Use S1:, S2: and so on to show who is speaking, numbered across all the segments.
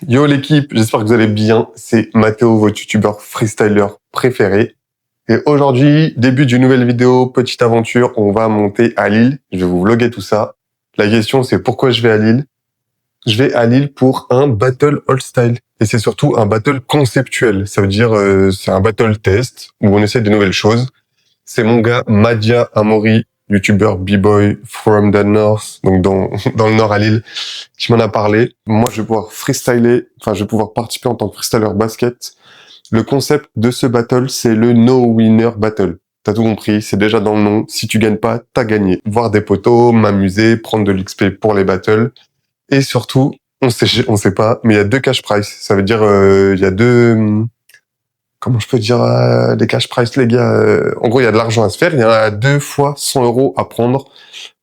S1: Yo l'équipe, j'espère que vous allez bien. C'est Mathéo, votre youtubeur freestyler préféré. Et aujourd'hui, début d'une nouvelle vidéo, petite aventure, on va monter à Lille. Je vais vous vlogger tout ça. La question c'est pourquoi je vais à Lille. Je vais à Lille pour un battle all style. Et c'est surtout un battle conceptuel. Ça veut dire c'est un battle test où on essaie de nouvelles choses. C'est mon gars Madia Amori, youtubeur B-boy from the north, donc dans le nord à Lille, qui m'en a parlé. Moi, je vais pouvoir freestyler, enfin, je vais pouvoir participer en tant que freestyler basket. Le concept de ce battle, c'est le no winner battle. T'as tout compris, c'est déjà dans le nom. Si tu gagnes pas, t'as gagné. Voir des potos, m'amuser, prendre de l'XP pour les battles. Et surtout, on sait pas, mais il y a 2 cash prize. Ça veut dire, il y a 2, comment je peux dire, les cash prize, les gars. En gros, il y a de l'argent à se faire. Il y en a 2 fois 100 € à prendre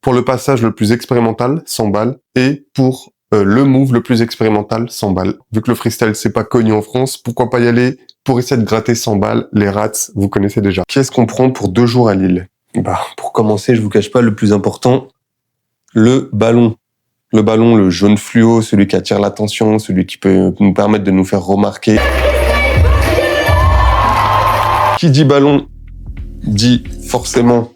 S1: pour le passage le plus expérimental, 100 balles, et pour le move le plus expérimental, 100 balles. Vu que le freestyle, c'est pas connu en France, pourquoi pas y aller pour essayer de gratter 100 balles. Les rats, vous connaissez déjà. Qu'est-ce qu'on prend pour 2 jours à Lille? Bah, pour commencer, je vous cache pas, le plus important, le ballon. Le ballon, le jaune fluo, celui qui attire l'attention, celui qui peut nous permettre de nous faire remarquer. Qui dit ballon, dit forcément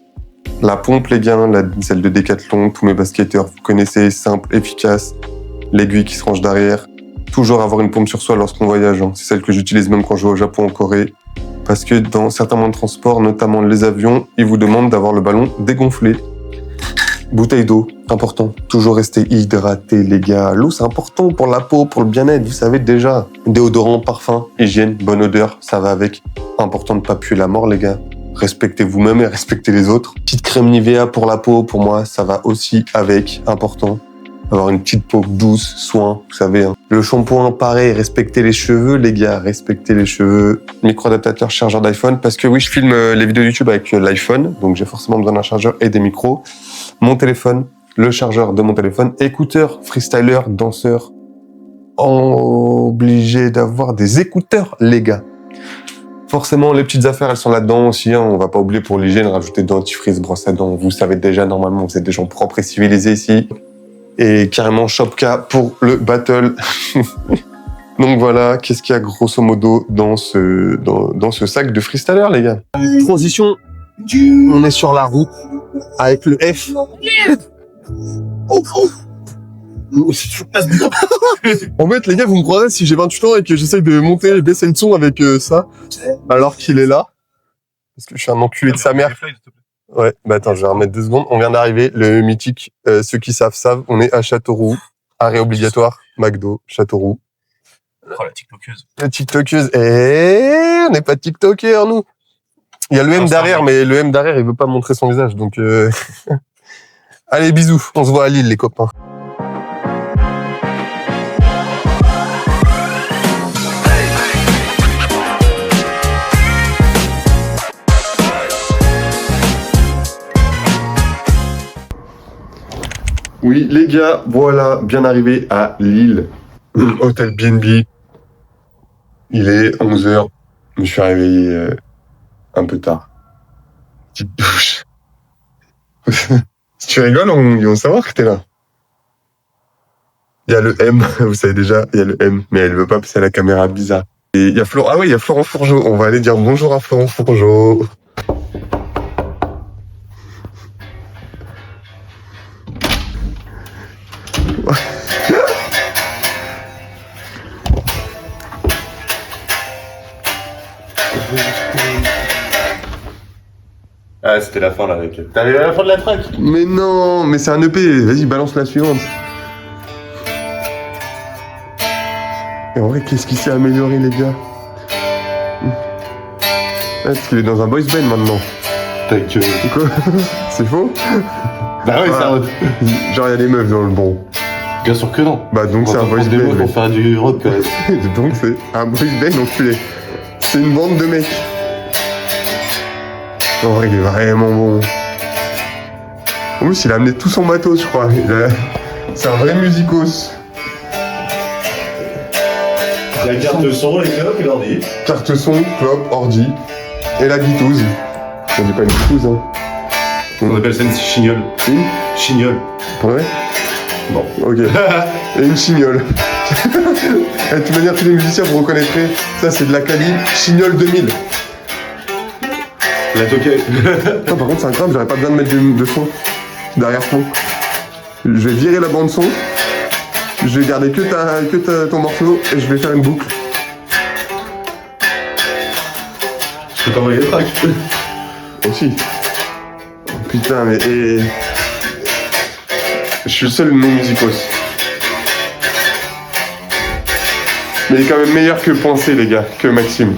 S1: la pompe, les gars, celle de Decathlon, tous mes basketteurs, vous connaissez, simple, efficace, l'aiguille qui se range derrière. Toujours avoir une pompe sur soi lorsqu'on voyage, hein. C'est celle que j'utilise même quand je vais au Japon, en Corée. Parce que dans certains moyens de transport, notamment les avions, ils vous demandent d'avoir le ballon dégonflé. Bouteille d'eau, important. Toujours rester hydraté, les gars. L'eau, c'est important pour la peau, pour le bien-être, vous savez déjà. Déodorant, parfum, hygiène, bonne odeur, ça va avec. Important de pas puer la mort, les gars. Respectez vous-même et respectez les autres. Petite crème Nivea pour la peau, pour moi, ça va aussi avec. Important. Avoir une petite peau douce, soin, vous savez. Hein. Le shampoing, pareil, respectez les cheveux, les gars. Respectez les cheveux. Micro-adaptateur, chargeur d'iPhone. Parce que oui, je filme les vidéos YouTube avec l'iPhone. Donc j'ai forcément besoin d'un chargeur et des micros. Mon téléphone, le chargeur de mon téléphone. Écouteurs, freestyler, danseur. Obligé d'avoir des écouteurs, les gars. Forcément, les petites affaires, elles sont là-dedans aussi. Hein. On va pas oublier pour l'hygiène, rajouter dentifrice, brosse à dents. Vous savez déjà, normalement, vous êtes des gens propres et civilisés ici. Et carrément Shopka pour le battle. Donc voilà, qu'est-ce qu'il y a grosso modo dans ce sac de freestyler, les gars. Transition, on est sur la roue avec le F. En fait, les gars, vous me croirez si j'ai 28 ans et que j'essaye de monter et baisser le son avec ça, alors qu'il est là. Parce que je suis un enculé de sa mère. Ouais, bah attends, je vais remettre 2 secondes. On vient d'arriver, le mythique, ceux qui savent, on est à Châteauroux. Arrêt obligatoire, McDo, Châteauroux.
S2: Oh, la TikTokeuse.
S1: La TikTokeuse. On n'est pas TikTokers, nous. Il y a le M derrière, mais le M derrière, il veut pas montrer son visage, donc Allez, bisous. On se voit à Lille, les copains. Oui, les gars, voilà, bien arrivé à Lille. Hôtel BNB. Il est 11h. Je me suis réveillé un peu tard. Petite douche. Si tu rigoles, on va savoir que t'es là. Il y a le M, vous savez déjà, il y a le M, mais elle veut pas passer à la caméra, bizarre. Et il y a Florent, ah oui, il y a Florent Fourgeau. On va aller dire bonjour à Florent Fourgeau.
S2: Ah, c'était la fin là avec. T'arrives à la fin de la track.
S1: Mais non, mais c'est un EP. Vas-y, balance la suivante. Et en vrai, qu'est-ce qui s'est amélioré, les gars? Parce qu'il est dans un boys band maintenant.
S2: Ta gueule.
S1: Quoi? C'est faux?
S2: Bah ouais,
S1: Ah, genre, il y a des meufs dans le bon.
S2: Bien sûr que non.
S1: Bah donc c'est un boys
S2: des
S1: band.
S2: mots pour faire du rock quand même.
S1: Donc c'est un boys band enculé. C'est une bande de mecs. En vrai, il est vraiment bon. En plus, il a amené tout son matos, je crois. C'est un vrai musicos.
S2: La carte son, les clopes et l'ordi.
S1: Carte son, clope, ordi. Et la guitouze. On dit pas une guitouze, hein.
S2: On appelle ça une chignole.
S1: Une
S2: chignole.
S1: Pour vrai?
S2: Bon.
S1: Ok. Et une chignole. De toute manière, tous les musiciens vous reconnaîtrez. Ça, c'est de la Kali Chignol 2000.
S2: La toquette.
S1: Non, par contre, c'est incroyable, j'aurais pas besoin de mettre de son derrière fond. Je vais virer la bande son. Je vais garder que ton morceau et je vais faire une boucle.
S2: Je peux t'envoyer le track.
S1: Aussi. Oh, putain, mais... Je suis le seul non-musicos. Mais il est quand même meilleur que Pensée, les gars, que Maxime.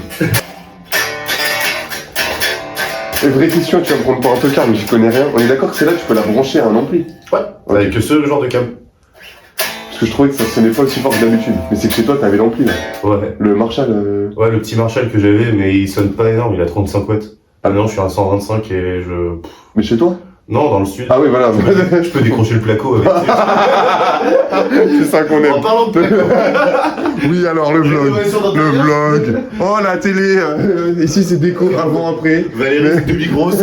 S1: Et vraie question, tu vas me prendre pour un tocard, mais j'y connais rien. On est d'accord que c'est là, tu peux la brancher à un ampli.
S2: Ouais. Avec que ce genre de câble.
S1: Parce que je trouvais que ça sonnait pas aussi fort que d'habitude. Mais c'est que chez toi, t'avais l'ampli, là.
S2: Ouais.
S1: Le Marshall...
S2: Ouais, le petit Marshall que j'avais, mais il sonne pas énorme, il a 35 watts. Ah non, je suis à 125 et je...
S1: Mais chez toi?
S2: Non, dans le sud.
S1: Ah oui, voilà.
S2: Je peux décrocher le placo avec.
S1: C'est ça qu'on aime.
S2: En parlant de placo.
S1: Oui, alors le vlog. Le vlog. Oh, la télé. Ici, c'est déco avant, après.
S2: Valérie, c'est demi grosse.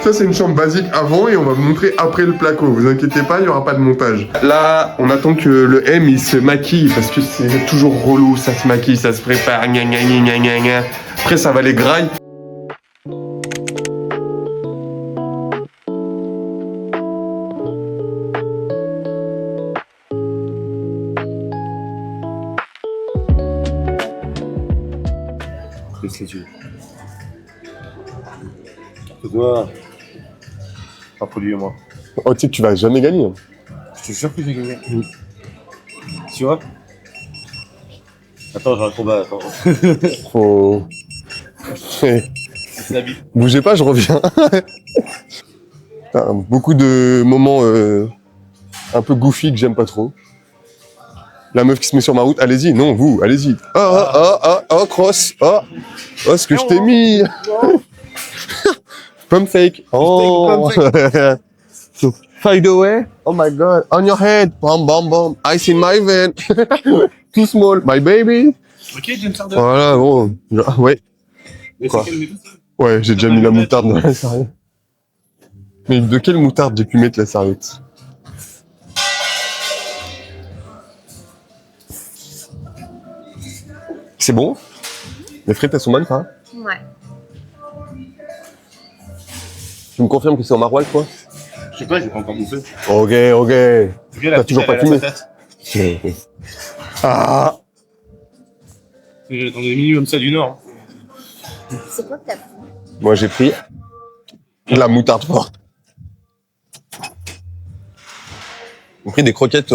S1: Ça, c'est une chambre basique avant et on va vous montrer après le placo. Vous inquiétez pas, il n'y aura pas de montage. Là, on attend que le M, il se maquille parce que c'est toujours relou. Ça se maquille, ça se prépare. Gna, gna, gna, gna, gna. Après, ça va les grailles.
S2: Laisse les yeux. Toi, applaudis-moi.
S1: Oh, tu sais que tu vas jamais gagner. Hein.
S2: Je te jure que j'ai gagné. Tu vois? Attends, j'ai un combat, attends.
S1: Faut... Bougez pas, je reviens. Beaucoup de moments un peu goofy que j'aime pas trop. La meuf qui se met sur ma route, allez-y, non, vous, allez-y. Oh, cross, oh, ce que je t'ai mis. Pump fake. Oh. Fade away. Oh my god. On your head. Bam, bam, bam. Ice in my vein. Too small. My baby.
S3: Ok, j'ai une sarde.
S1: Voilà, bon. Ouais. Quoi? Ouais, j'ai déjà mis la moutarde dans la serviette. Mais de quelle moutarde j'ai pu mettre la serviette? C'est bon? Les frites, elles sont bonnes, ça?
S4: Ouais.
S1: Tu me confirmes que c'est au maroilles, quoi?
S3: Je sais pas, j'ai pas encore bouffé.
S1: Ok. T'as toujours pas fumé? Ah!
S3: J'attendais minimum ça du Nord.
S4: C'est quoi que t'as pris?
S1: Moi, j'ai pris de la moutarde forte. J'ai pris des croquettes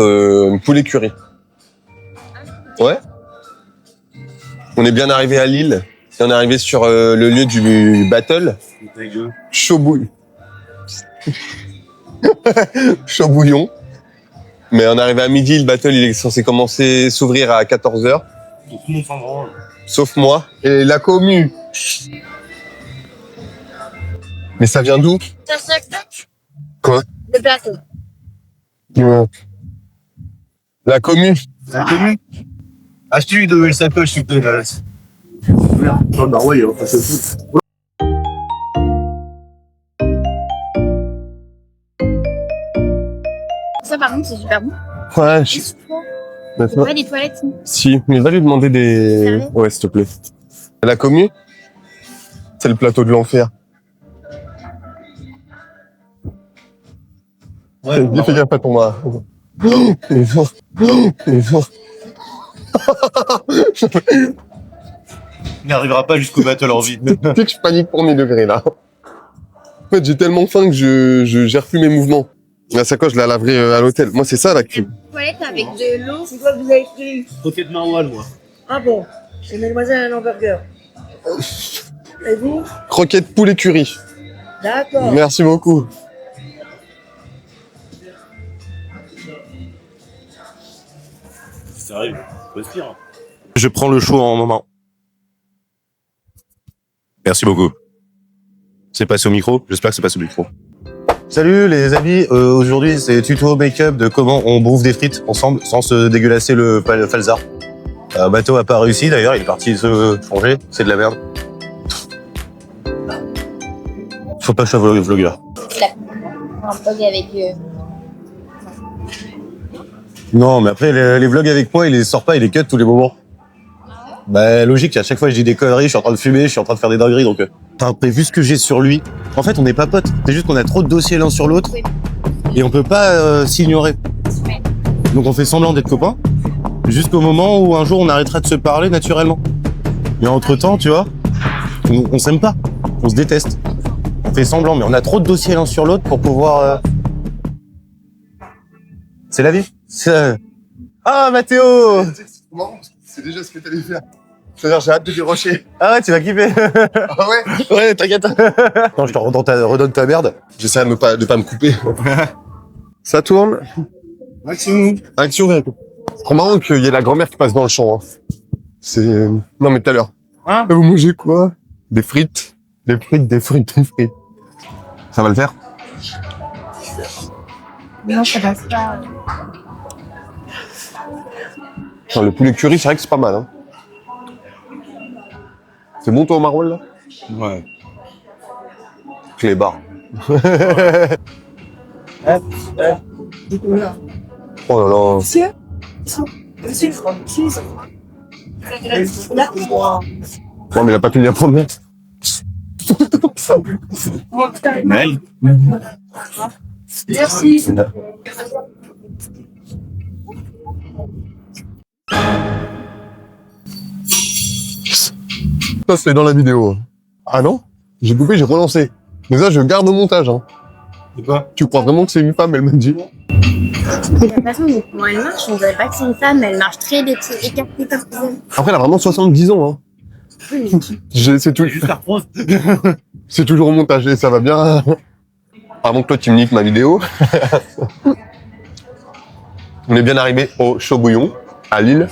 S1: poulet curry. Ouais. On est bien arrivé à Lille. Et on est arrivé sur le lieu du battle. Chaud bouillon. Chaud bouillon. Mais on est arrivé à midi, le battle il est censé commencer, s'ouvrir à 14h.
S3: Tout le monde s'en branle.
S1: Sauf moi. Et la commu. Mais ça vient d'où? Quoi?
S4: Le plateau.
S1: Ouais. La commu.
S3: La commune. Achetez-lui de sa poche, s'il te plaît. Merde. Oh, bah ouais, on se fout.
S4: Ça, par contre, c'est super bon.
S1: Ouais,
S4: C'est trop. C'est
S1: Maintenant.
S4: pas des toilettes.
S1: Si, mais va lui demander des...
S4: Sérieux?
S1: Ouais, s'il te plaît. La commu, c'est le plateau de l'enfer.
S3: Ouais,
S1: Fais gaffe à ton bras. Il est fort. Il est fort.
S3: il n'arrivera pas jusqu'au battle en vie.
S1: Tu sais que je panique pour mes degrés, là. En fait, j'ai tellement faim que je gère plus mes mouvements. La sacoche, je la laverai à l'hôtel. Moi, c'est ça, la crime.
S4: Toilette avec de l'eau.
S5: C'est quoi que vous avez pris?
S3: Croquette maroilles, moi.
S5: Ah bon, c'est mademoiselle un hamburger. Et vous?
S1: Croquette poulet curry.
S5: D'accord.
S1: Merci beaucoup.
S3: Ça arrive, respire. Je prends le show en moment. Merci beaucoup. C'est passé au micro? J'espère que c'est passé au micro. Salut les amis, aujourd'hui c'est tuto make-up de comment on bouffe des frites ensemble sans se dégueulasser le falzar. Bateau a pas réussi d'ailleurs, il est parti se changer, c'est de la merde. Faut pas que je sois vlogueur.
S4: Un bug avec.
S3: Non, mais après, les vlogs avec moi, il les sort pas, il les cut tous les moments. Bah, logique, à chaque fois, je dis des conneries, je suis en train de fumer, je suis en train de faire des dingueries, donc... Après, vu ce que j'ai sur lui, en fait, on n'est pas potes. C'est juste qu'on a trop de dossiers l'un sur l'autre, et on peut pas s'ignorer. Donc on fait semblant d'être copains, jusqu'au moment où un jour, on arrêtera de se parler naturellement. Mais entre-temps, tu vois, on s'aime pas, on se déteste. On fait semblant, mais on a trop de dossiers l'un sur l'autre pour pouvoir... C'est la vie. Ah, Mathéo!
S1: C'est déjà ce que t'allais faire. C'est-à-dire, j'ai hâte de dérocher.
S3: Ah ouais, tu vas kiffer.
S1: Ah ouais?
S3: Ouais, t'inquiète. Non, je te redonne ta merde.
S1: J'essaie de pas me couper. Ça tourne. Action. Action. C'est trop marrant qu'il y ait la grand-mère qui passe dans le champ. Hein. C'est... Non, mais tout à l'heure.
S3: Hein?
S1: Vous mangez quoi? Des frites. Des frites. Ça va le faire?
S4: Non, ça passe pas.
S1: Enfin, le poulet curry, c'est vrai que c'est pas mal. Hein. C'est bon, toi, au Marwal, là?
S3: Ouais.
S1: Clébard. Oh là là. Non, mais il a pas fini à prendre.
S4: Merci.
S1: Ça, c'est dans la vidéo. Ah non? J'ai coupé, j'ai relancé. Mais ça, je garde au montage. Hein.
S3: C'est quoi?
S1: Tu crois vraiment que c'est une femme, elle m'a dit?
S4: De la façon dont comment elle marche, on dirait pas que c'est une femme, elle marche très des petits écartés comme ça.
S1: Après, elle a vraiment 70 ans. Hein.
S4: Oui,
S1: C'est tout. C'est toujours au montage et ça va bien. Avant que toi, tu me niques ma vidéo. On est bien arrivé au Chaud Bouillon, à Lille.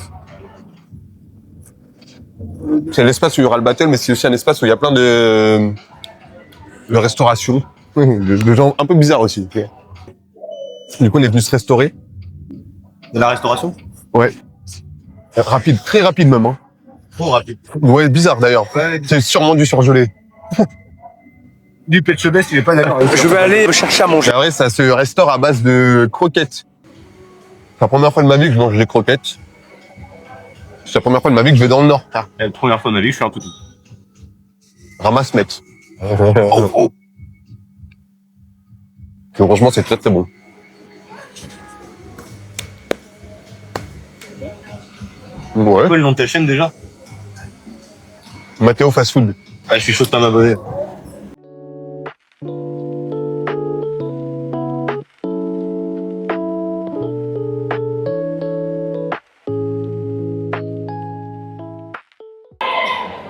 S1: C'est l'espace où il y aura le battle, mais c'est aussi un espace où il y a plein de restauration. De gens un peu bizarres aussi. Du coup, on est venu se restaurer.
S3: De la restauration?
S1: Ouais. Rapide, très rapide même. Hein.
S3: Trop rapide.
S1: Ouais, bizarre d'ailleurs.
S3: Ouais.
S1: C'est sûrement du surgelé.
S3: Du Pet Best, il est pas d'accord.
S6: Je vais aller chercher à manger.
S1: En vrai, ça se restaure à base de croquettes. C'est la première fois de ma vie que je mange des croquettes. C'est la première fois de ma vie que je vais dans le Nord. Ah.
S3: La première fois de ma vie, je suis un petit.
S1: Ramasse mec. Franchement, c'est très très bon. Ouais.
S3: C'est quoi le nom de ta chaîne déjà?
S1: Mathéo Fast Food.
S3: Ah, je suis chaud de pas m'abonner.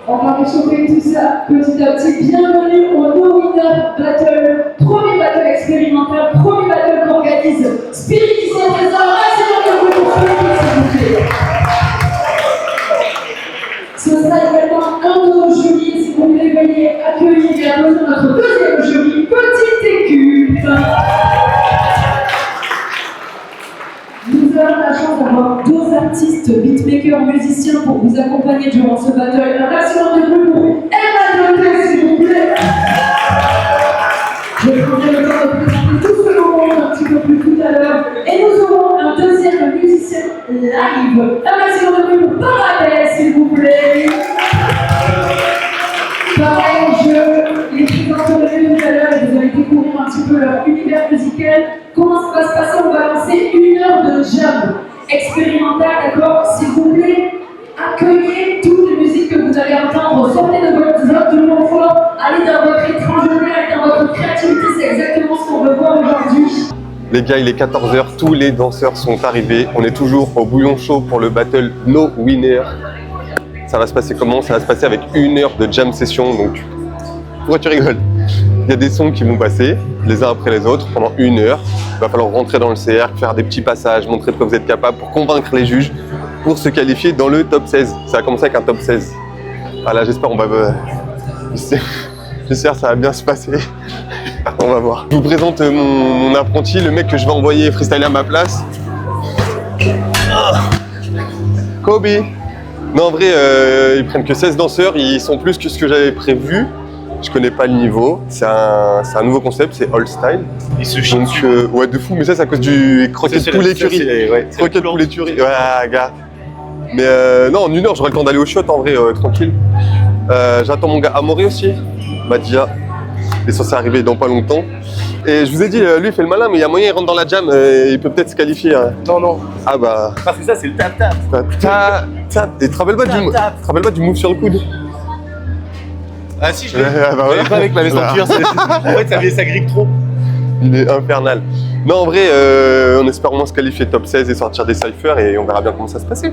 S7: On va réchauffer tout ça petit à petit. Bienvenue au No Winner Battle. Premier battle expérimental, premier battle qu'organise Spirit ici à présent. Maximum de bruit pour Spirit, s'il vous plaît. Ce sera également un de nos jurys. Si vous voulez, veuillez accueillir et applaudir notre deuxième jury, Petite Écupe. Nous avons la chance d'avoir deux artistes, beatmakers, musiciens pour vous accompagner durant ce battle. Un maximum de bruit pour Emma Lopez, s'il vous plaît. Je prendrai le temps de présenter tout ce moment un petit peu plus tout à l'heure. Et nous aurons un deuxième musicien live. Un maximum de bruit pour Parabelle, s'il vous plaît. Pareil, je les présenterai tout à l'heure et vous allez découvrir un petit peu leur univers musical. Comment ça va se passer? On va lancer 1 heure de jam expérimental, d'accord? S'il vous plaît, accueillez toutes les musiques que vous allez entendre. Sortez de votre zone de confort, allez dans votre étrangeté, allez dans votre créativité. C'est exactement ce qu'on veut voir aujourd'hui.
S1: Les gars, il est 14h, tous les danseurs sont arrivés. On est toujours au bouillon chaud pour le battle No Winner. Ça va se passer comment? Ça va se passer avec 1 heure de jam session. Donc, pourquoi tu rigoles? Il y a des sons qui vont passer les uns après les autres pendant 1 heure. Il va falloir rentrer dans le cercle, faire des petits passages, montrer de quoi vous êtes capable pour convaincre les juges pour se qualifier dans le top 16. Ça va commencer avec un top 16. Voilà, j'espère on va... J'espère que ça va bien se passer. On va voir. Je vous présente mon apprenti, le mec que je vais envoyer freestyler à ma place. Kobe. Non, en vrai, ils prennent que 16 danseurs. Ils sont plus que ce que j'avais prévu. Je connais pas le niveau. C'est un nouveau concept, c'est All Style.
S3: Il se chie
S1: Donc,
S3: dessus.
S1: ouais, de fou, mais ça, c'est à cause du croquet de poulet curry.
S3: Ouais,
S1: Croquet de poulet curry. Ouais, gars. Mais non, en 1 heure, j'aurai le temps d'aller au shot en vrai, tranquille. J'attends mon gars Amaury aussi, Madia. Il est censé arriver dans pas longtemps. Et je vous ai dit, lui, il fait le malin, mais il y a moyen, il rentre dans la jam, il peut peut-être se qualifier. Hein.
S3: Non.
S1: Ah bah.
S3: Parce que ça, c'est le tap-tap.
S1: Et tu te rappelles pas du move sur le coude?
S3: Ah si, je l'ai.
S1: Ah bah voilà.
S3: Pas avec ma veste en cuir. En fait, ça grippe trop.
S1: Il est infernal. Non, en vrai, on espère au moins se qualifier top 16 et sortir des cyphers et on verra bien comment ça se passer.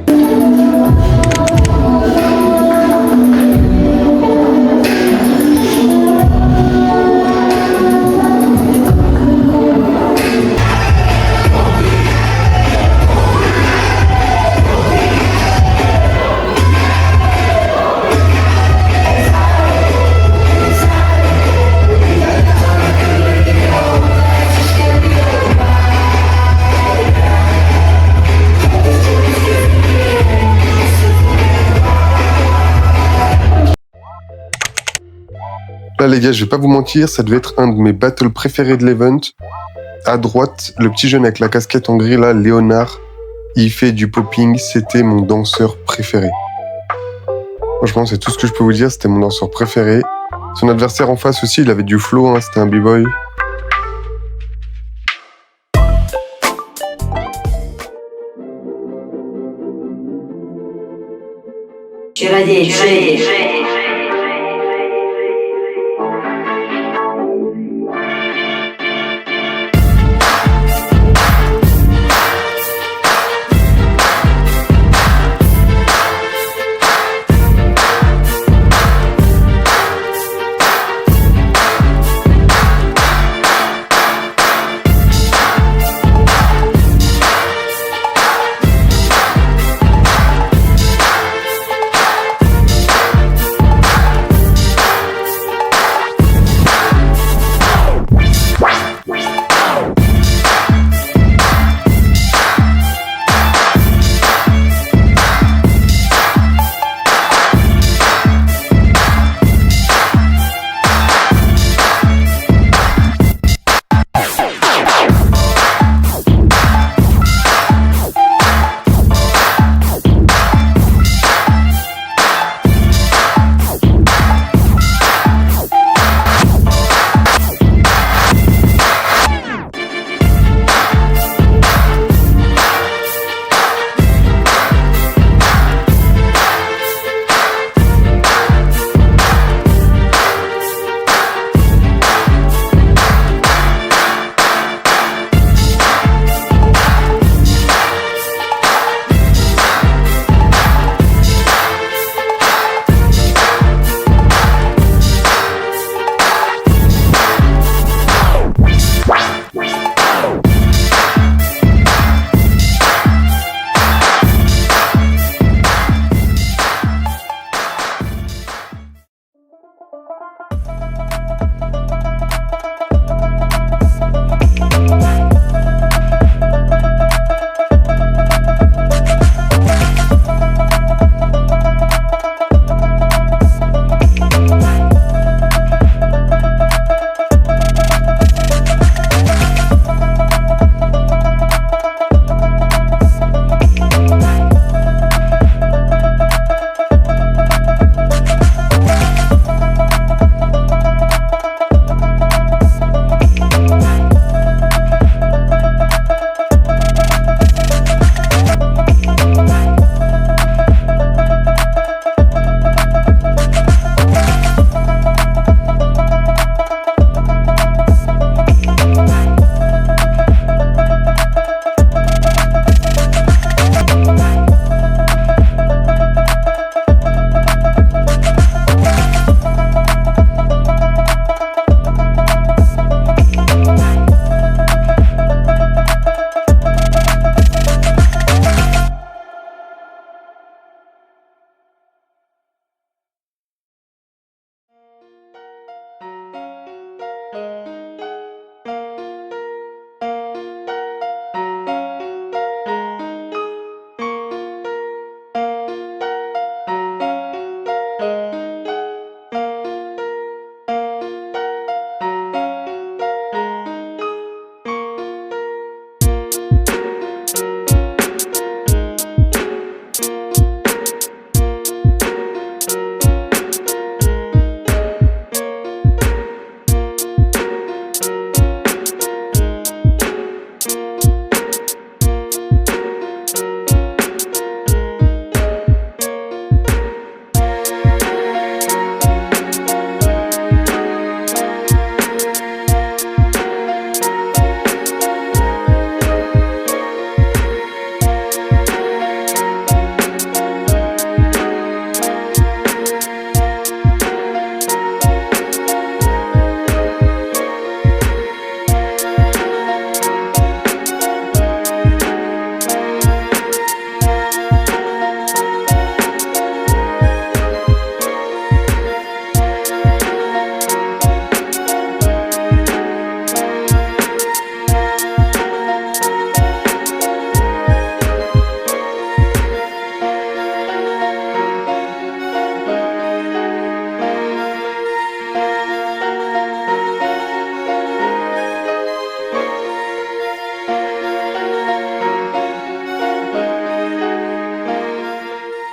S1: Là les gars, je vais pas vous mentir, ça devait être un de mes battles préférés de l'event. À droite, le petit jeune avec la casquette en gris là, Léonard, il fait du popping, c'était mon danseur préféré. Franchement, c'est tout ce que je peux vous dire, c'était mon danseur préféré. Son adversaire en face aussi, il avait du flow, hein, c'était un b-boy.
S6: Chevalier.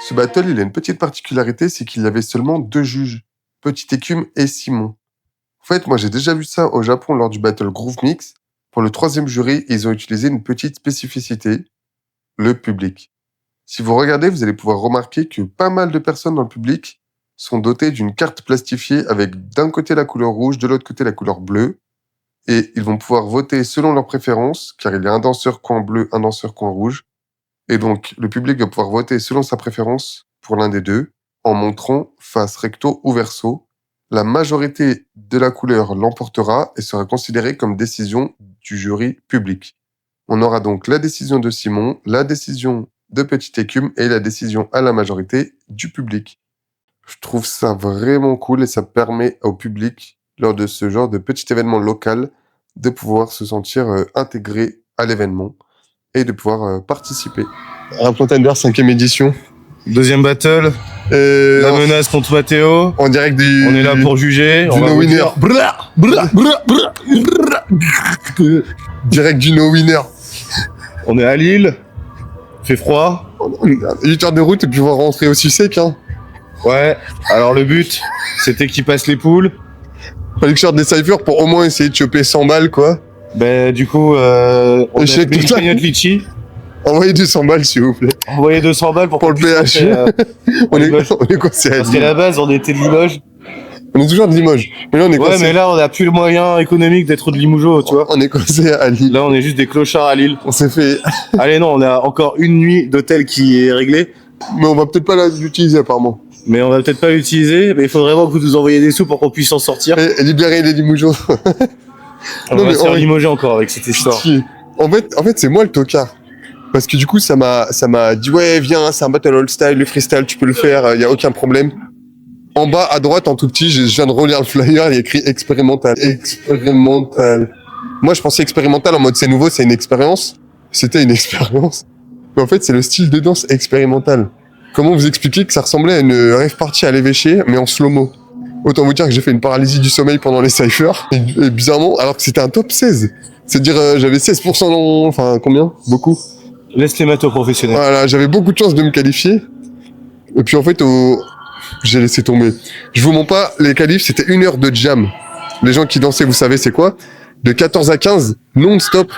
S1: Ce battle, il a une petite particularité, c'est qu'il y avait seulement 2 juges, Petite Écume et Simon. En fait, moi j'ai déjà vu ça au Japon lors du battle Groove Mix. Pour le 3e jury, ils ont utilisé une petite spécificité, le public. Si vous regardez, vous allez pouvoir remarquer que pas mal de personnes dans le public sont dotées d'une carte plastifiée avec d'un côté la couleur rouge, de l'autre côté la couleur bleue. Et ils vont pouvoir voter selon leurs préférences, car il y a un danseur coin bleu, un danseur coin rouge. Et donc, le public va pouvoir voter selon sa préférence pour l'un des deux, en montrant face recto ou verso. La majorité de la couleur l'emportera et sera considérée comme décision du jury public. On aura donc la décision de Simon, la décision de Petite Écume et la décision à la majorité du public. Je trouve ça vraiment cool et ça permet au public, lors de ce genre de petit événement local, de pouvoir se sentir intégré à l'événement et de pouvoir participer. Rap Contender 5e édition.
S3: 2e battle. La menace contre Mathéo.
S1: En direct du...
S3: On est là pour juger.
S1: Du no winner. Direct du no winner.
S3: On est à Lille. Fait froid.
S1: 8 heures de route et puis on va rentrer aussi sec, hein.
S3: Ouais. Alors le but, c'était qu'il passe les poules.
S1: Fallait que je sorte des cyphers pour au moins essayer de choper 100 balles, quoi.
S3: Ben, du coup, on a
S1: Échec
S3: mis une
S1: total.
S3: cagnotte litchi.
S1: Envoyez 200 balles, s'il vous plaît.
S3: Envoyez 200 balles pour
S1: Pour le
S3: qu'on puisse
S1: PH.
S3: passer,
S1: On est
S3: Limoges.
S1: coincé à
S3: Parce qu'à
S1: Limoges.
S3: la base, on était de Limoges.
S1: On est toujours de Limoges. Mais là, on est
S3: Ouais,
S1: coincé.
S3: mais là, on a plus le moyen économique d'être de Limougeot, tu vois.
S1: On est coincé à Lille.
S3: Là, on est juste des clochards à Lille.
S1: On s'est fait...
S3: Allez, non, on a encore une nuit d'hôtel qui est réglée.
S1: Mais on va peut-être pas l'utiliser, apparemment.
S3: Mais on va peut-être pas l'utiliser. Mais il faudrait vraiment que vous nous envoyiez des sous pour qu'on puisse s'en sortir.
S1: Et libérer les Limougeaux.
S3: On
S1: Non,
S3: va
S1: mais
S3: se faire
S1: on-
S3: limoger encore avec cette histoire.
S1: Pitié. En fait, c'est moi le tocard. Parce que du coup, ça m'a dit, ouais, viens, c'est un battle all style, le freestyle, tu peux le faire, y a aucun problème. En bas, à droite, en tout petit, je viens de relire le flyer, il y a écrit expérimental. Expérimental. Moi, je pensais expérimental en mode c'est nouveau, c'est une expérience. C'était une expérience. Mais en fait, c'est le style de danse expérimental. Comment vous expliquer que ça ressemblait à une rave party à l'évêché, mais en slow-mo? Autant vous dire que j'ai fait une paralysie du sommeil pendant les cyphers. Et bizarrement, alors que c'était un top 16. C'est-à-dire, j'avais 16% dans... Enfin, combien? Beaucoup.
S3: Laisse les matos professionnels.
S1: Voilà, j'avais beaucoup de chance de me qualifier. Et puis en fait, j'ai laissé tomber. Je vous mens pas, les qualifs, c'était 1 heure de jam. Les gens qui dansaient, vous savez c'est quoi? De 14 à 15, non-stop.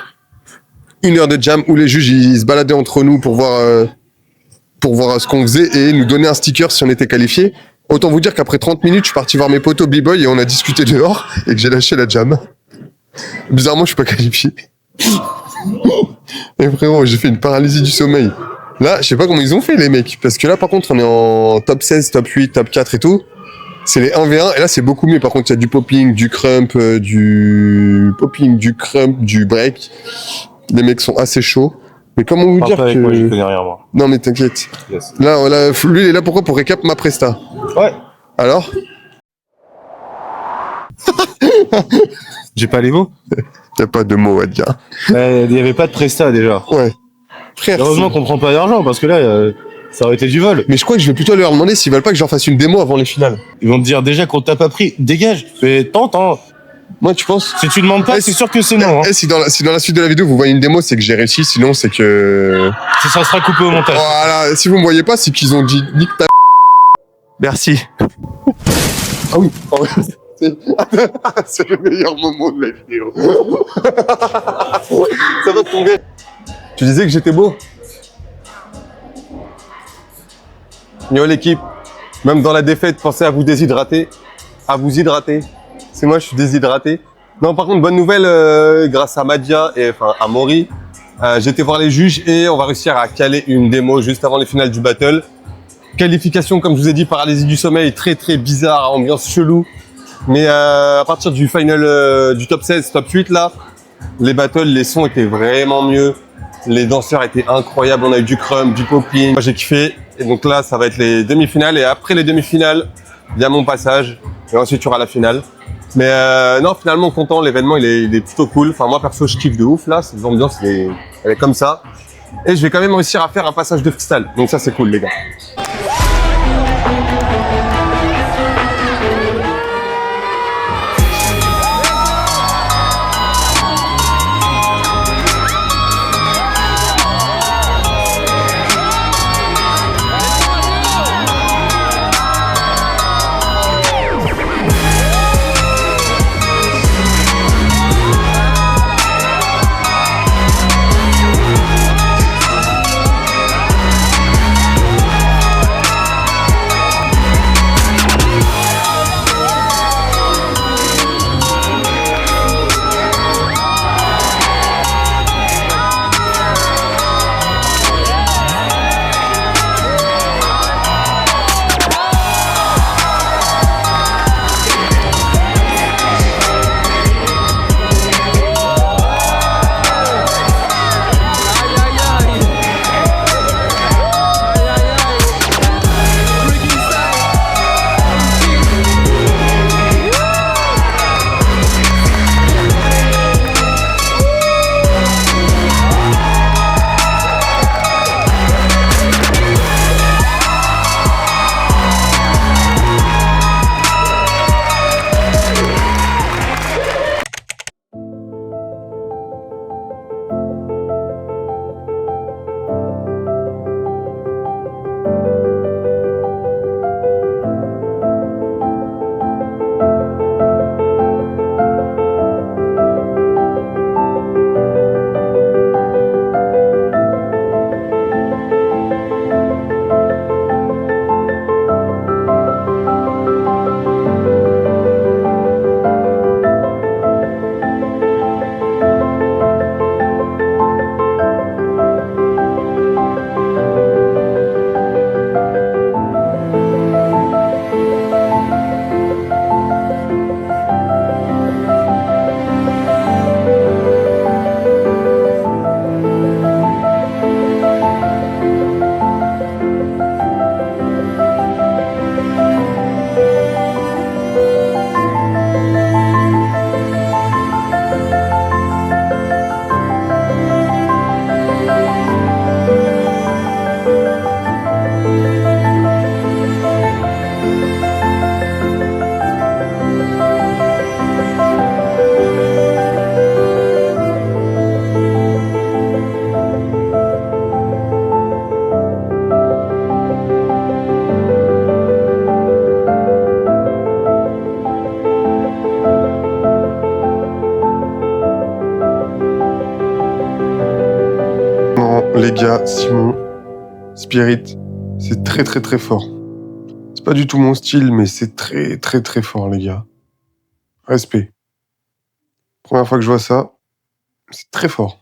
S1: 1 heure de jam où les juges, ils se baladaient entre nous pour voir ce qu'on faisait et nous donner un sticker si on était qualifié. Autant vous dire qu'après 30 minutes, je suis parti voir mes potos B-Boy et on a discuté dehors et que j'ai lâché la jam. Bizarrement, je suis pas qualifié. Et vraiment, j'ai fait une paralysie du sommeil. Là, je sais pas comment ils ont fait, les mecs. Parce que là, par contre, on est en top 16, top 8, top 4 et tout. C'est les 1v1. Et là, c'est beaucoup mieux. Par contre, il y a du popping, du crump, du break. Les mecs sont assez chauds. Mais comment vous
S3: Parle
S1: dire
S3: pas avec
S1: que...
S3: moi, je connais rien, moi.
S1: Non, mais t'inquiète.
S3: Yes.
S1: Là, lui, il est là pourquoi? Pour récap ma presta.
S3: Ouais.
S1: Alors?
S3: J'ai pas les mots.
S1: T'as pas de mots à dire.
S3: Il y avait pas de presta, déjà.
S1: Ouais. Frère,
S3: Heureusement qu'on prend pas d'argent, parce que là, ça aurait été du vol.
S1: mais je crois que je vais plutôt leur demander s'ils veulent pas que je leur fasse une démo avant les finales.
S3: Ils vont te dire déjà qu'on t'a pas pris. Dégage. Mais tente, hein.
S1: Moi, tu penses?
S3: Si tu demandes pas,
S1: Eh,
S3: c'est sûr que c'est non, hein.
S1: Eh, si dans la suite de la vidéo, vous voyez une démo, c'est que j'ai réussi. Sinon, c'est que...
S3: Ça sera coupé au montage.
S1: Voilà. Si vous me voyez pas, c'est qu'ils ont dit nique ta... Merci. Ah oui. Oh, c'est le meilleur moment de la vidéo. Ça va tomber. Tu disais que j'étais beau? Yo l'équipe, même dans la défaite, pensez à vous déshydrater. À vous hydrater. C'est moi, je suis déshydraté. Non, par contre, bonne nouvelle, grâce à Madia et enfin à Maury, j'ai été voir les juges et on va réussir à caler une démo juste avant les finales du battle. Qualification, comme je vous ai dit, paralysie du sommeil, très très bizarre, ambiance chelou. Mais à partir du final du top 16, top 8 là, les battles, les sons étaient vraiment mieux. Les danseurs étaient incroyables, on a eu du crump, du popping. Moi j'ai kiffé. Et donc là, ça va être les demi-finales. Et après les demi-finales, il y a mon passage. Et ensuite, il y aura la finale. Mais non, finalement, content. L'événement, il est plutôt cool. Enfin, moi, perso, je kiffe de ouf, là. Cette ambiance, elle est comme ça. Et je vais quand même réussir à faire un passage de freestyle. Donc ça, c'est cool, les gars. les gars, Simon, Spirit, c'est très très très fort. C'est pas du tout mon style, mais c'est très très très fort, les gars. Respect. Première fois que je vois ça, c'est très fort.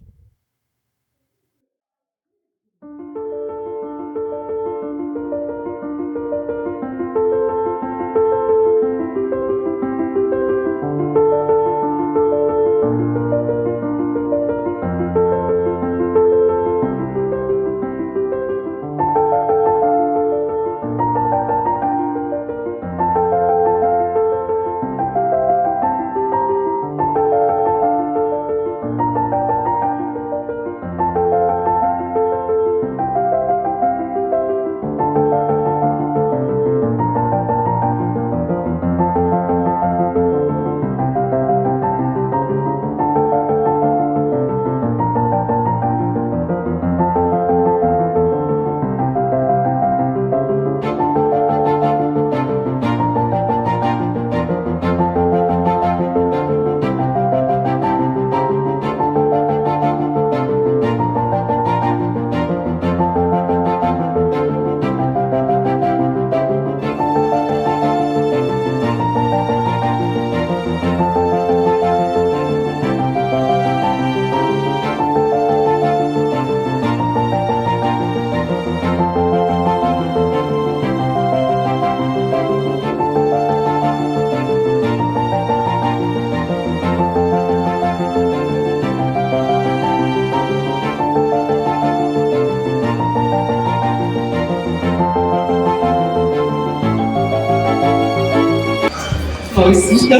S7: Moi aussi.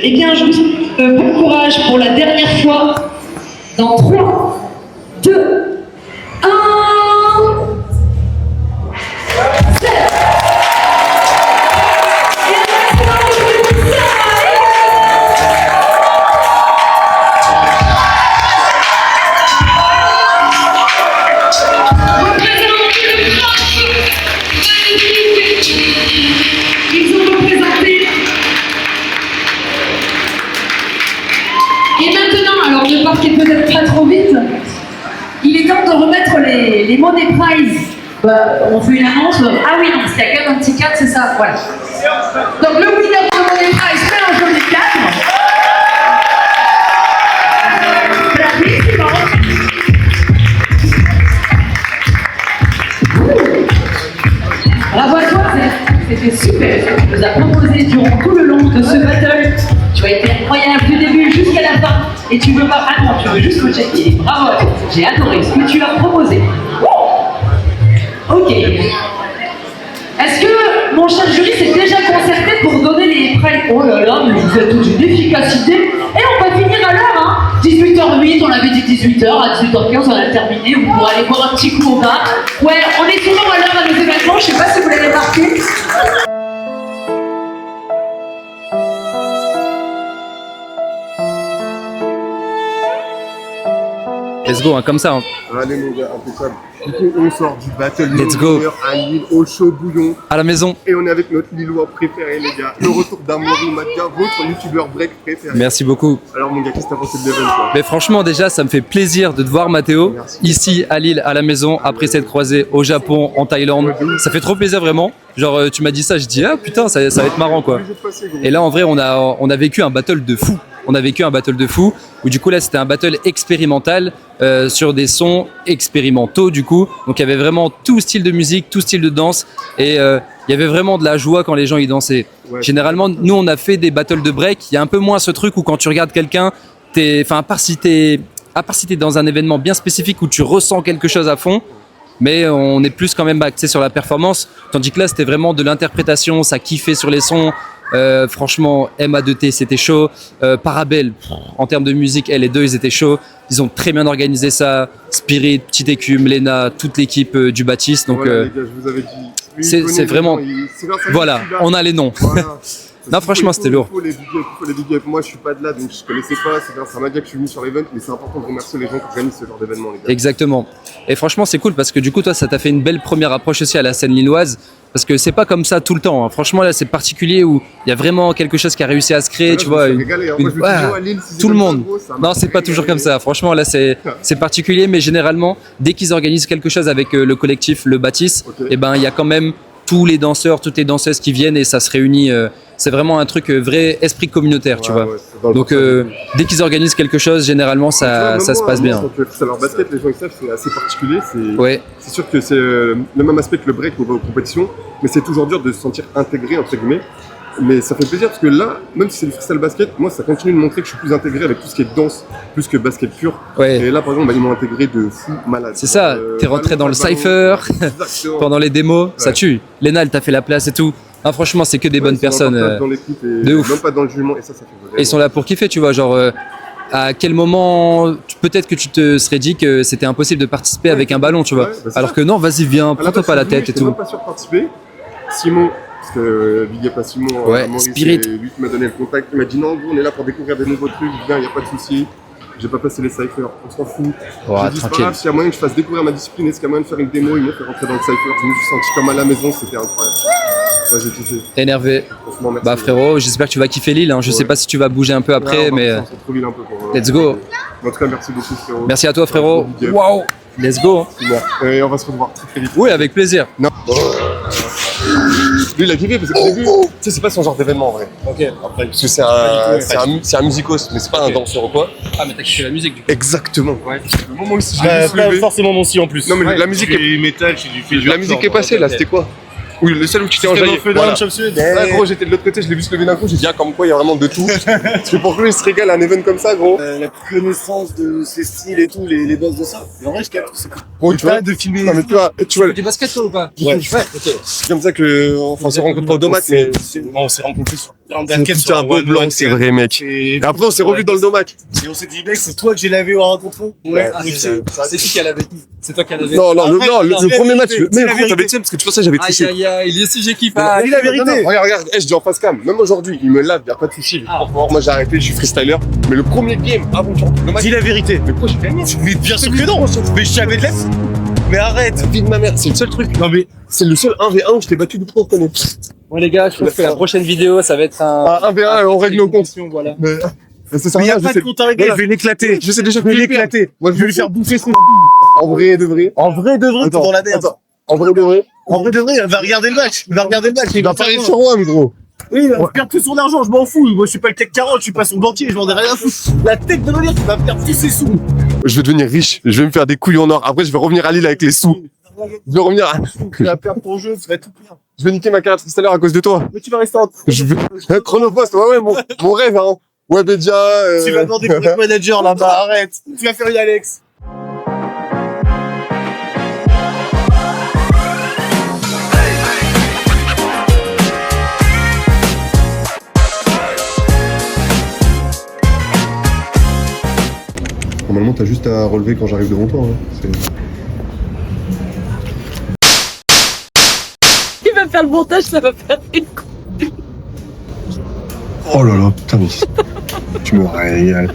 S7: Eh bien, je vous souhaite bon courage pour la dernière fois. Dans 3, 2, 1. Ils ont représenté. Et maintenant, alors ne partez peut-être pas trop vite, il est temps de remettre les Money Prize. On fait une annonce. Ah oui, non, c'est à 4 un petit cadre, c'est ça, voilà. Donc le winner de Money Prize fait un joli cadre. Bravissimo. Bravo à toi, c'était super. Tu nous as proposé durant tout le long de ce battle. Tu as été incroyable du début jusqu'à la fin. Et tu veux pas. Ah non, tu veux juste me checker. Bravo à toi. J'ai adoré ce que tu as proposé. Ok. Est-ce que mon cher jury s'est déjà concerté pour donner les prêts? Oh là là, mais vous êtes toute une efficacité. Et on va finir à l'heure, hein. 18h08, on avait dit 18h, à 18h15 on a terminé, vous pourrez aller boire un petit coup au bar. Ouais, on est souvent à l'heure à nos événements, je sais pas si vous l'avez remarqué.
S6: Let's go, hein, comme ça. Hein.
S1: Allez mon gars, impeccable. Du coup, on sort du battle
S6: Let's go.
S1: à Lille, au chaud bouillon.
S6: À la maison.
S1: Et on est avec notre Lillois préféré, les gars. Le retour d'Amaury Madia, votre youtubeur break préféré.
S6: Merci beaucoup.
S1: Alors mon gars, qu'est-ce que t'as pensé de l'événement, toi?
S6: Mais franchement, déjà, ça me fait plaisir de te voir, Mathéo,
S1: Merci.
S6: ici à Lille, à la maison, après cette croisée au Japon, en Thaïlande. Ça fait trop plaisir, vraiment. Genre, tu m'as dit ça, je dis, ah putain, ça va être marrant, quoi.
S1: Obligé de passer, gros.
S6: Et là, en vrai, on a vécu un battle de fou. On a vécu un battle de fou, où du coup, là, c'était un battle expérimental sur des sons expérimentaux, du coup. Donc, il y avait vraiment tout style de musique, tout style de danse. Et il y avait vraiment de la joie quand les gens y dansaient.
S1: Ouais.
S6: Généralement, nous, on a fait des battles de break. Il y a un peu moins ce truc où quand tu regardes quelqu'un, à part si t'es dans un événement bien spécifique où tu ressens quelque chose à fond, mais on est plus quand même axé sur la performance. Tandis que là, c'était vraiment de l'interprétation, ça kiffait sur les sons. Franchement, MA2T, c'était chaud. Parabelle, en termes de musique, les deux, ils étaient chauds. Ils ont très bien organisé ça. Spirit, Petite Écume, Lena, toute l'équipe du Baptiste. Donc,
S1: voilà, les gars, je vous avais dit. Lui,
S6: c'est
S1: il connaît
S6: vraiment.
S1: les gens, c'est grâce à lui
S6: Voilà,
S1: que je suis là.
S6: on a les noms.
S1: Voilà.
S6: Non, franchement, c'était lourd.
S1: Il faut les big up. Moi, je suis pas de là, donc je connaissais pas. C'est grâce à Madia que je suis venu sur l'event, mais c'est important de remercier les gens qui organisent ce genre d'événement, les gars.
S6: Exactement. Et franchement, c'est cool parce que du coup, toi, ça t'a fait une belle première approche aussi à la scène lilloise. parce que c'est pas comme ça tout le temps. Hein. Franchement, là, c'est particulier où il y a vraiment quelque chose qui a réussi à se créer, tu vois. Tout le monde. Non, c'est pas toujours comme ça. Franchement, là, c'est particulier, mais généralement, dès qu'ils organisent quelque chose avec le collectif Le Bâtisse, et ben, il y a quand même tous les danseurs, toutes les danseuses qui viennent et ça se réunit. C'est vraiment un truc vrai esprit communautaire, tu vois. Donc, dès qu'ils organisent quelque chose, généralement, ça se passe bien.
S1: C'est leur basket, les gens ils savent, c'est assez particulier.
S6: Ouais.
S1: C'est sûr que c'est le même aspect que le break niveau compétition, mais c'est toujours dur de se sentir intégré, entre guillemets. Mais ça fait plaisir parce que là, même si c'est du freestyle basket, moi ça continue de montrer que je suis plus intégré avec tout ce qui est danse, plus que basket pur.
S6: Ouais.
S1: Et là par exemple, ils m'ont intégré de fou malade.
S6: C'est ça, t'es rentré dans le cypher pendant les démos, ça tue. Léna, elle t'a fait la place et tout. Ah, franchement, c'est que des bonnes personnes.
S1: Dans l'écoute et
S6: de ouf.
S1: même pas dans le jugement, et ça fait vraiment.
S6: Et ils sont là pour kiffer, tu vois. Genre, à quel moment, peut-être que tu te serais dit que c'était impossible de participer avec un ballon, tu vois. Alors que non, vas-y, viens, prends-toi pas la tête et tout.
S1: Je même pas sûr de participer. Simon, parce que big up à Simon,
S6: ouais,
S1: Maurice,
S6: Spirit.
S1: Lui qui m'a donné le contact, il m'a dit non, on est là pour découvrir des nouveaux trucs, viens, y a pas de souci. J'ai pas passé les cyphers, on s'en fout. J'ai dit, c'est pas grave, s'il y a moyen que je fasse découvrir ma discipline, est-ce qu'il y a moyen de faire une démo, ils m'ont fait rentrer dans le cypher, je me suis senti comme à la maison, c'était incroyable. Ouais, j'ai kiffé.
S6: Énervé.
S1: Franchement, merci.
S6: Bah frérot, j'espère que tu vas kiffer Lille. Hein. Je sais pas si tu vas bouger un peu après, mais
S1: On se retrouve Lille un peu pour,
S6: let's go.
S1: En tout cas, merci beaucoup frérot.
S6: Merci à toi frérot. Waouh. Let's go.
S1: Et on va se revoir très très vite.
S6: Oui, avec plaisir.
S1: Non. Lui, il a kiffé parce qu'au début, tu sais, c'est pas son genre d'événement en vrai.
S6: Ok.
S1: Après, parce que c'est un musicos, mais c'est pas un danseur ou quoi.
S6: Ah, mais t'as kiffé la musique du coup.
S1: Exactement.
S6: Ouais.
S1: Le moment où je l'ai vu se
S3: Pas
S1: lever.
S3: forcément mon style en plus.
S1: Non, mais la musique est.
S2: métal, c'est du
S1: La musique est passée là, c'était quoi? Oui, le seul où tu t'es enjaillé. Voilà. Là, gros, j'étais de l'autre côté, je l'ai vu se lever d'un coup, j'ai dit, ah, comme quoi, il y a vraiment de tout. Parce que pour que lui, il se régale à un event comme ça, gros.
S8: La connaissance de ses styles et tout, les bases de ça. Mais en vrai, je capte.
S1: Gros, tu vois,
S8: de filmer.
S1: non, mais tu vois,
S6: Du basket toi ou pas?
S1: ouais, ok. C'est comme ça que, enfin, on se rencontre pas au domac, mais.
S8: On s'est rencontrés sur un
S1: C'est un beau blanc, c'est vrai, mec. Et après, on s'est revu dans le domac.
S8: Et on s'est dit, mec, c'est toi que j'ai lavé en rencontrant.
S1: Ouais.
S6: Ah, c'est qui qui a lavé? C'est toi qui a lavé?
S1: Non, non,
S8: Après,
S1: le premier match,
S8: c'est la vérité.
S1: t'avais parce que tu pensais, j'avais
S6: Aïe
S1: triché.
S6: aïe aïe, il est si j'ai kiffé.
S8: Ah, dis la vérité.
S1: Non, regarde, je dis en face cam. Même aujourd'hui, il me lave, y a pas de souci. Moi, j'ai arrêté, je suis freestyler. Mais le premier game, avant que le match.
S8: Dis la vérité.
S1: Mais pourquoi j'ai gagné?
S8: Mais bien sûr que non. Mais je savais de l'aise. Mais arrête.
S1: Vie de ma mère, c'est le seul truc.
S8: Non, mais.
S1: C'est le seul 1v1 où je t'ai battu de trop reconnaître.
S6: Bon les gars, je pense que la prochaine vidéo, ça va être un
S1: 1v1, on règle nos comptes.
S6: Voilà.
S1: Mais c'est ça,
S8: Mais y a
S1: je
S8: pas
S1: sais.
S8: de compte à régler.
S1: Voilà.
S8: Je vais l'éclater.
S1: Je sais déjà
S8: Je vais l'éclater.
S1: Moi,
S8: Je vais lui faire bouffer son.
S1: En vrai de vrai.
S8: En vrai de vrai, t'es dans la merde.
S1: En vrai de vrai.
S8: En vrai de vrai, elle va regarder le match. Il va regarder le match.
S1: Il va parier sur moi, mais gros.
S8: Oui, il va perdre tout son argent, je m'en fous. Moi, je suis pas le CAC 40, je suis pas son banquier, je m'en ai rien à foutre. La tête de l'honneur, il va perdre tous ses sous.
S1: Je vais devenir riche. Je vais me faire des couilles en or. Après, je vais revenir à Lille avec les sous. Je vais revenir à...
S8: Tu vas perdre ton jeu, tu vas tout perdre.
S1: Je vais niquer ma carrière tout à l'heure à cause de toi.
S8: Mais tu vas rester en
S1: Je vais... Chronopost, ouais, mon rêve, hein. Webedia,
S8: Tu vas demander pour être manager là-bas, arrête. Tu vas faire une Alex.
S1: Normalement, t'as juste à relever quand j'arrive devant toi. Hein.
S5: Il va faire le montage, ça va faire une
S1: Oh là là, putain, mais... tu me régales.